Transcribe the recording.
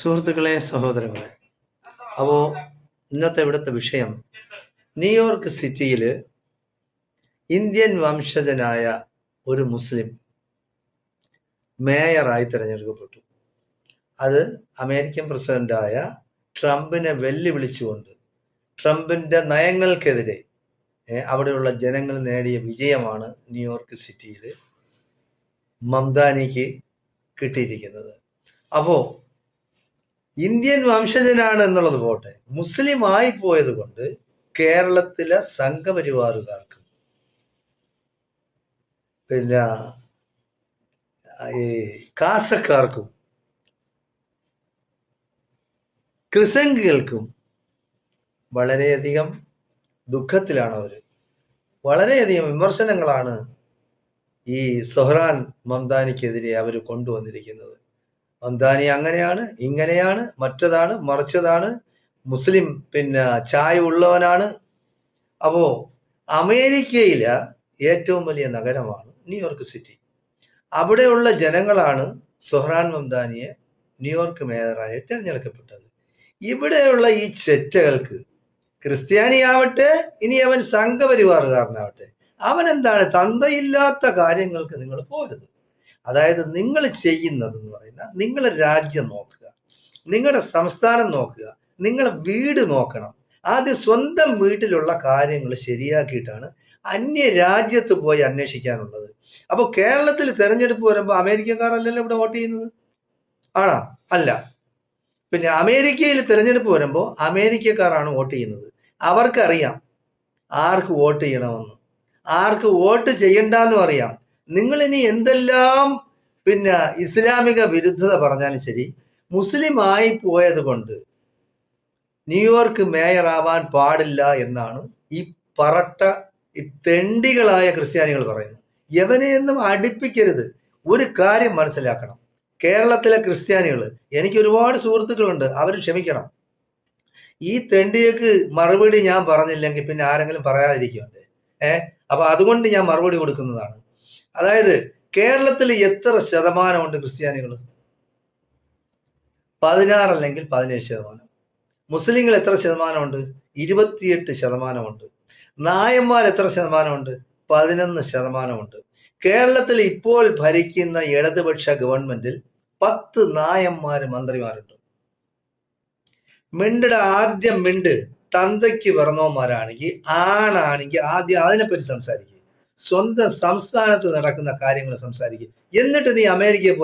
സുഹൃത്തുക്കളെ, സഹോദരങ്ങളെ, അപ്പോൾ ഇന്നത്തെ ഇവിടുത്തെ വിഷയം ന്യൂയോർക്ക് സിറ്റിയിൽ ഇന്ത്യൻ വംശജനായ ഒരു മുസ്ലിം മേയറായി തിരഞ്ഞെടുക്കപ്പെട്ടു. അത് അമേരിക്കൻ പ്രസിഡന്റായ ട്രംപിനെ വെല്ലുവിളിച്ചുകൊണ്ട് ട്രംപിന്റെ നയങ്ങൾക്കെതിരെ അവിടെയുള്ള ജനങ്ങൾ നേടിയ വിജയമാണ് ന്യൂയോർക്ക് സിറ്റിയിൽ മംദാനിക്ക് കിട്ടിയിരിക്കുന്നത്. അപ്പോ ഇന്ത്യൻ വംശജനാണ് എന്നുള്ളത് പോട്ടെ, മുസ്ലിം ആയി പോയത് കൊണ്ട് കേരളത്തിലെ സംഘപരിവാറുകാർക്കും പിന്നെ ഈ കാസക്കാർക്കും ക്രിസംഖികൾക്കും വളരെയധികം ദുഃഖത്തിലാണ് അവർ. വളരെയധികം വിമർശനങ്ങളാണ് ഈ സൊഹ്റാൻ മംദാനിക്കെതിരെ അവർ കൊണ്ടുവന്നിരിക്കുന്നത്. മംദാനി അങ്ങനെയാണ്, ഇങ്ങനെയാണ്, മറ്റതാണ്, മറിച്ചതാണ്, മുസ്ലിം ചായ ഉള്ളവനാണ്. അപ്പോ അമേരിക്കയിലെ ഏറ്റവും വലിയ നഗരമാണ് ന്യൂയോർക്ക് സിറ്റി. അവിടെയുള്ള ജനങ്ങളാണ് സൊഹ്റാൻ മംദാനിയെ ന്യൂയോർക്ക് മേയറായി തിരഞ്ഞെടുക്കപ്പെട്ടത്. ഇവിടെയുള്ള ഈ ചെറ്റകൾക്ക്, ക്രിസ്ത്യാനിയാവട്ടെ, ഇനി അവൻ സംഘപരിവാറുകാരനാവട്ടെ, അവൻ എന്താണ്, തന്തയില്ലാത്ത കാര്യങ്ങൾക്ക് നിങ്ങൾ പോരുത്. അതായത് നിങ്ങൾ ചെയ്യുന്നതെന്ന് പറയുന്ന, നിങ്ങളെ രാജ്യം നോക്കുക, നിങ്ങളുടെ സംസ്ഥാനം നോക്കുക, നിങ്ങളെ വീട് നോക്കണം. ആദ്യം സ്വന്തം വീട്ടിലുള്ള കാര്യങ്ങൾ ശരിയാക്കിയിട്ടാണ് അന്യ രാജ്യത്ത് പോയി അന്വേഷിക്കാനുള്ളത്. അപ്പോൾ കേരളത്തിൽ തെരഞ്ഞെടുപ്പ് വരുമ്പോൾ അമേരിക്കക്കാരല്ലല്ലോ ഇവിടെ വോട്ട് ചെയ്യുന്നത്, ആണോ? അല്ല. പിന്നെ അമേരിക്കയിൽ തെരഞ്ഞെടുപ്പ് വരുമ്പോൾ അമേരിക്കക്കാരാണ് വോട്ട് ചെയ്യുന്നത്. അവർക്കറിയാം ആർക്ക് വോട്ട് ചെയ്യണമെന്ന്, ആർക്ക് വോട്ട് ചെയ്യണ്ടെന്നും അറിയാം. നിങ്ങൾ ഇനി എന്തെല്ലാം ഇസ്ലാമിക വിരുദ്ധത പറഞ്ഞാലും ശരി, മുസ്ലിം ആയി പോയത് കൊണ്ട് ന്യൂയോർക്ക് മേയർ ആവാൻ പാടില്ല എന്നാണ് ഈ ഈ തെണ്ടികളായ ക്രിസ്ത്യാനികൾ പറയുന്നത്. യവനെയൊന്നും അടുപ്പിക്കരുത്. ഒരു കാര്യം മനസ്സിലാക്കണം, കേരളത്തിലെ ക്രിസ്ത്യാനികൾ, എനിക്ക് ഒരുപാട് സുഹൃത്തുക്കളുണ്ട്, അവർ ക്ഷമിക്കണം. ഈ തെണ്ടിയക്ക് മറുപടി ഞാൻ പറഞ്ഞില്ലെങ്കിൽ പിന്നെ ആരെങ്കിലും പറയാതിരിക്കുമല്ലേ? അപ്പൊ അതുകൊണ്ട് ഞാൻ മറുപടി കൊടുക്കുന്നതാണ്. അതായത് കേരളത്തിൽ എത്ര ശതമാനമുണ്ട് ക്രിസ്ത്യാനികൾ? 16 അല്ലെങ്കിൽ 17%. മുസ്ലിങ്ങൾ എത്ര ശതമാനമുണ്ട്? 28%. നായന്മാർ എത്ര ശതമാനമുണ്ട്? 11%. കേരളത്തിൽ ഇപ്പോൾ ഭരിക്കുന്ന ഇടതുപക്ഷ ഗവൺമെന്റിൽ 10 നായന്മാർ മന്ത്രിമാരുണ്ട്. ആദ്യം തന്തയ്ക്ക് പിറന്നവന്മാരാണെങ്കിൽ, ആണാണെങ്കിൽ ആദ്യം അതിനെപ്പറ്റി സംസാരിക്കുക. സ്വന്തം സംസ്ഥാനത്ത് നടക്കുന്ന കാര്യങ്ങൾ സംസാരിക്കുക. എന്നിട്ട് നീ അമേരിക്കയിൽ പോയി